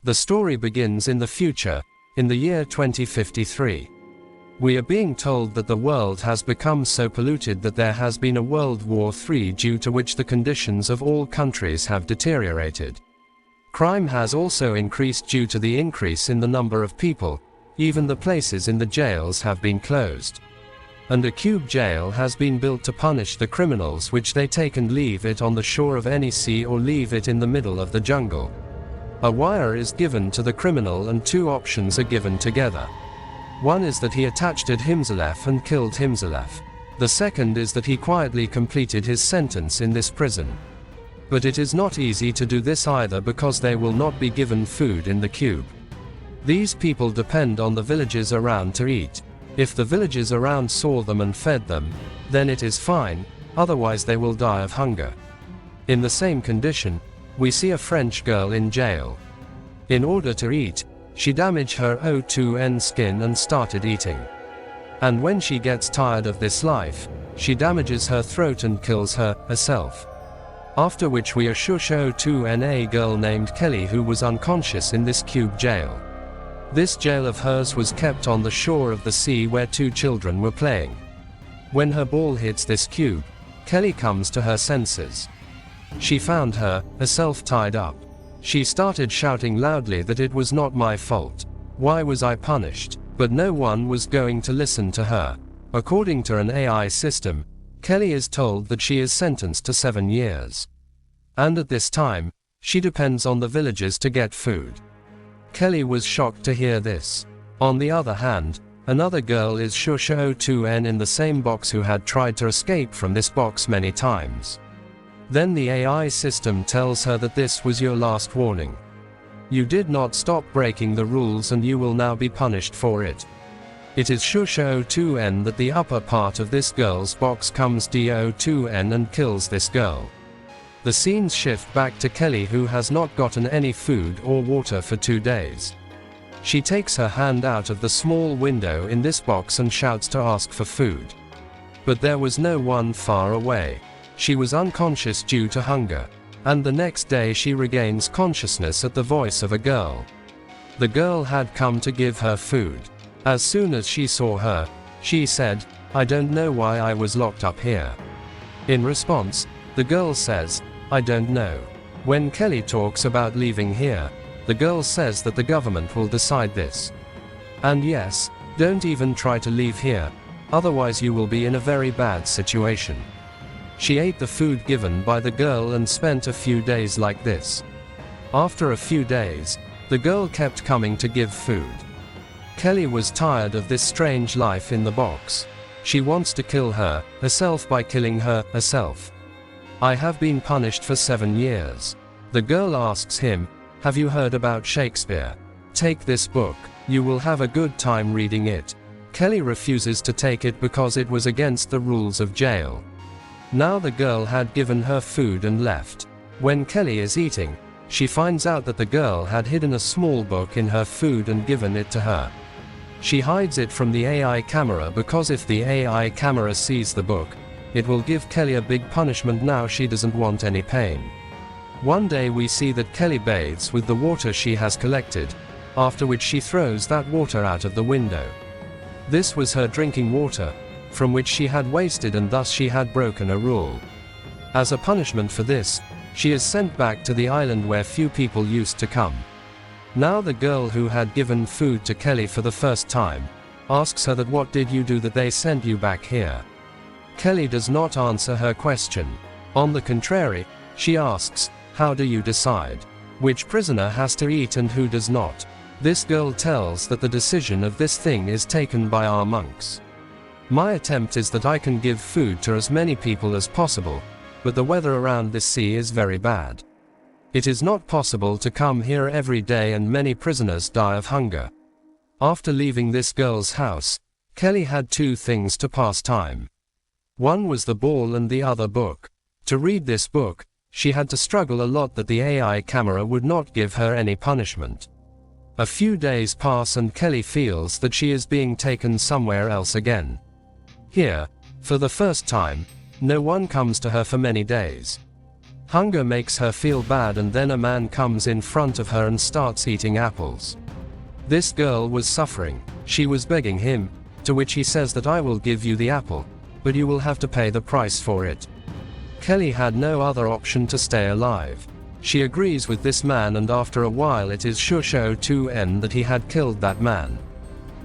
The story begins in the future, in the year 2053. We are being told that the world has become so polluted that there has been a World War III, due to which the conditions of all countries have deteriorated. Crime has also increased due to the increase in the number of people. Even the places in the jails have been closed. And a cube jail has been built to punish the criminals, which they take and leave it on the shore of any sea or leave it in the middle of the jungle. A wire is given to the criminal and two options are given together. One is that he attached it himself and killed himself. The second is that he quietly completed his sentence in this prison. But it is not easy to do this either, because they will not be given food in the cube. These people depend on the villages around to eat. If the villages around saw them and fed them, then it is fine, otherwise they will die of hunger. In the same condition, we see a French girl in jail. In order to eat, she damaged her O2N skin and started eating. And when she gets tired of this life, she damages her throat and kills herself. After which we shush O2N a girl named Kelly, who was unconscious in this cube jail. This jail of hers was kept on the shore of the sea where two children were playing. When her ball hits this cube, Kelly comes to her senses. She found herself tied up. She started shouting loudly that it was not my fault. Why was I punished? But no one was going to listen to her. According to an AI system, Kelly is told that she is sentenced to 7 years. And at this time, she depends on the villagers to get food. Kelly was shocked to hear this. On the other hand, another girl is Shusha O2N in the same box, who had tried to escape from this box many times. Then the AI system tells her that this was your last warning. You did not stop breaking the rules and you will now be punished for it. It is Shusha O2N that the upper part of this girl's box comes DO2N and kills this girl. The scenes shift back to Kelly, who has not gotten any food or water for 2 days. She takes her hand out of the small window in this box and shouts to ask for food. But there was no one far away. She was unconscious due to hunger. And the next day she regains consciousness at the voice of a girl. The girl had come to give her food. As soon as she saw her, she said, "I don't know why I was locked up here." In response, the girl says, "I don't know." When Kelly talks about leaving here, the girl says that the government will decide this. And yes, don't even try to leave here, otherwise you will be in a very bad situation. She ate the food given by the girl and spent a few days like this. After a few days, the girl kept coming to give food. Kelly was tired of this strange life in the box. She wants to kill herself by killing herself. "I have been punished for 7 years. The girl asks him, "Have you heard about Shakespeare? Take this book, you will have a good time reading it." Kelly refuses to take it because it was against the rules of jail. Now the girl had given her food and left. When Kelly is eating, she finds out that the girl had hidden a small book in her food and given it to her. She hides it from the AI camera because if the AI camera sees the book, it will give Kelly a big punishment. Now she doesn't want any pain. One day we see that Kelly bathes with the water she has collected, after which she throws that water out of the window. This was her drinking water, from which she had wasted, and thus she had broken a rule. As a punishment for this, she is sent back to the island where few people used to come. Now the girl who had given food to Kelly for the first time, asks her that what did you do that they sent you back here? Kelly does not answer her question. On the contrary, she asks, "How do you decide which prisoner has to eat and who does not?" This girl tells that the decision of this thing is taken by our monks. My attempt is that I can give food to as many people as possible, but the weather around this sea is very bad. It is not possible to come here every day and many prisoners die of hunger. After leaving this girl's house, Kelly had 2 things to pass time. One was the ball and the other book. To read this book, she had to struggle a lot that the AI camera would not give her any punishment. A few days pass and Kelly feels that she is being taken somewhere else again. Here, for the first time, no one comes to her for many days. Hunger makes her feel bad, and then a man comes in front of her and starts eating apples. This girl was suffering. She was begging him, to which he says that I will give you the apple, but you will have to pay the price for it. Kelly had no other option to stay alive. She agrees with this man, and after a while it is sure to end that he had killed that man.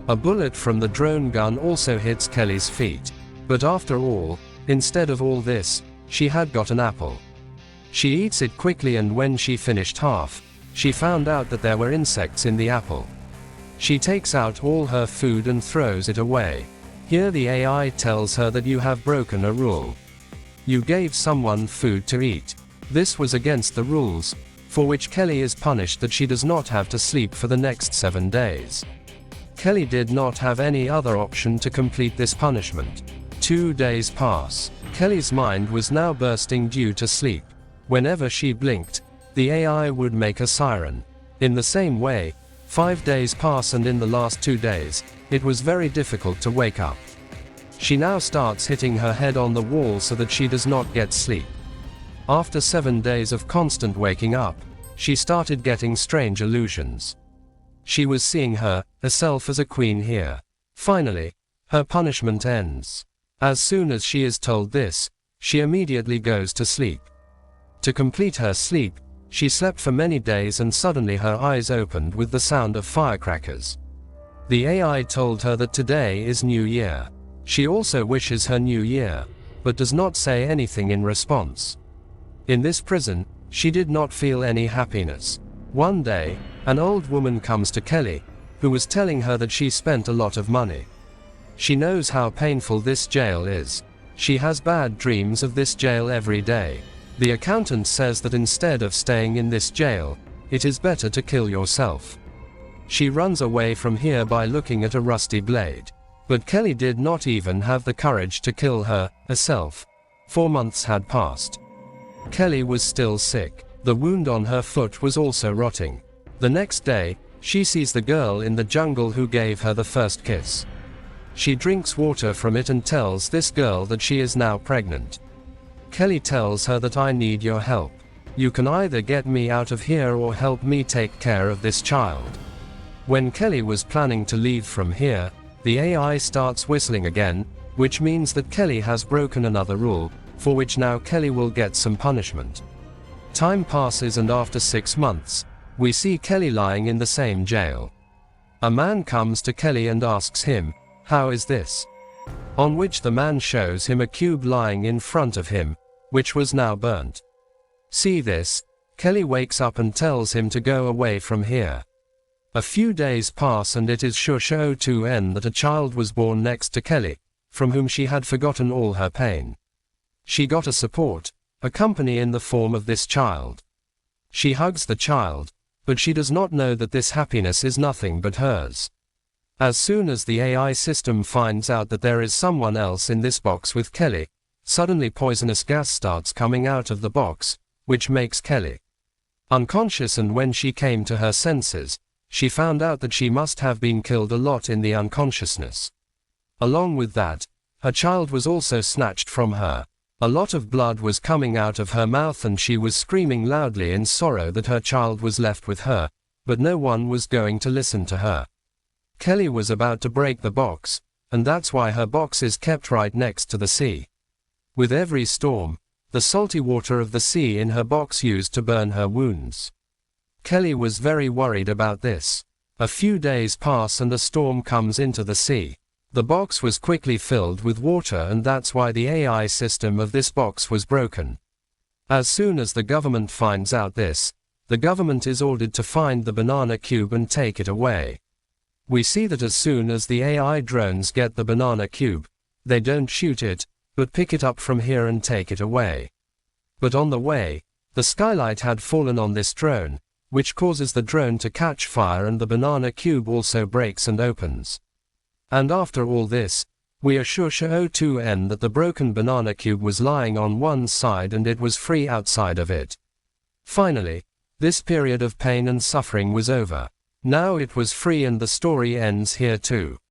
A bullet from the drone gun also hits Kelly's feet. But after all, instead of all this, she had got an apple. She eats it quickly, and when she finished half, she found out that there were insects in the apple. She takes out all her food and throws it away. Here the AI tells her that you have broken a rule. You gave someone food to eat. This was against the rules, for which Kelly is punished that she does not have to sleep for the next 7 days. Kelly did not have any other option to complete this punishment. 2 days pass. Kelly's mind was now bursting due to sleep. Whenever she blinked, the AI would make a siren. In the same way, 5 days pass, and in the last 2 days, it was very difficult to wake up. She now starts hitting her head on the wall so that she does not get sleep. After 7 days of constant waking up, she started getting strange illusions. She was seeing herself as a queen here. Finally, her punishment ends. As soon as she is told this, she immediately goes to sleep. To complete her sleep, she slept for many days, and suddenly her eyes opened with the sound of firecrackers. The AI told her that today is New Year. She also wishes her New Year, but does not say anything in response. In this prison, she did not feel any happiness. One day, an old woman comes to Kelly, who was telling her that she spent a lot of money. She knows how painful this jail is. She has bad dreams of this jail every day. The accountant says that instead of staying in this jail, it is better to kill yourself. She runs away from here by looking at a rusty blade. But Kelly did not even have the courage to kill herself. 4 months had passed. Kelly was still sick. The wound on her foot was also rotting. The next day, she sees the girl in the jungle who gave her the first kiss. She drinks water from it and tells this girl that she is now pregnant. Kelly tells her that I need your help. You can either get me out of here or help me take care of this child. When Kelly was planning to leave from here, the AI starts whistling again, which means that Kelly has broken another rule, for which now Kelly will get some punishment. Time passes, and after 6 months, we see Kelly lying in the same jail. A man comes to Kelly and asks him, "How is this?" On which the man shows him a cube lying in front of him, which was now burnt. See this, Kelly wakes up and tells him to go away from here. A few days pass, and it is sure to end that a child was born next to Kelly, from whom she had forgotten all her pain. She got a company in the form of this child. She hugs the child, but she does not know that this happiness is nothing but hers. As soon as the AI system finds out that there is someone else in this box with Kelly, suddenly poisonous gas starts coming out of the box, which makes Kelly unconscious, and when she came to her senses, she found out that she must have been killed a lot in the unconsciousness. Along with that, her child was also snatched from her. A lot of blood was coming out of her mouth, and she was screaming loudly in sorrow that her child was left with her, but no one was going to listen to her. Kelly was about to break the box, and that's why her box is kept right next to the sea. With every storm, the salty water of the sea in her box used to burn her wounds. Kelly was very worried about this. A few days pass and a storm comes into the sea. The box was quickly filled with water, and that's why the AI system of this box was broken. As soon as the government finds out this, the government is ordered to find the banana cube and take it away. We see that as soon as the AI drones get the banana cube, they don't shoot it, but pick it up from here and take it away. But on the way, the skylight had fallen on this drone, which causes the drone to catch fire, and the banana cube also breaks and opens. And after all this, we are sure to end that the broken banana cube was lying on one side and it was free outside of it. Finally, this period of pain and suffering was over. Now it was free, and the story ends here too.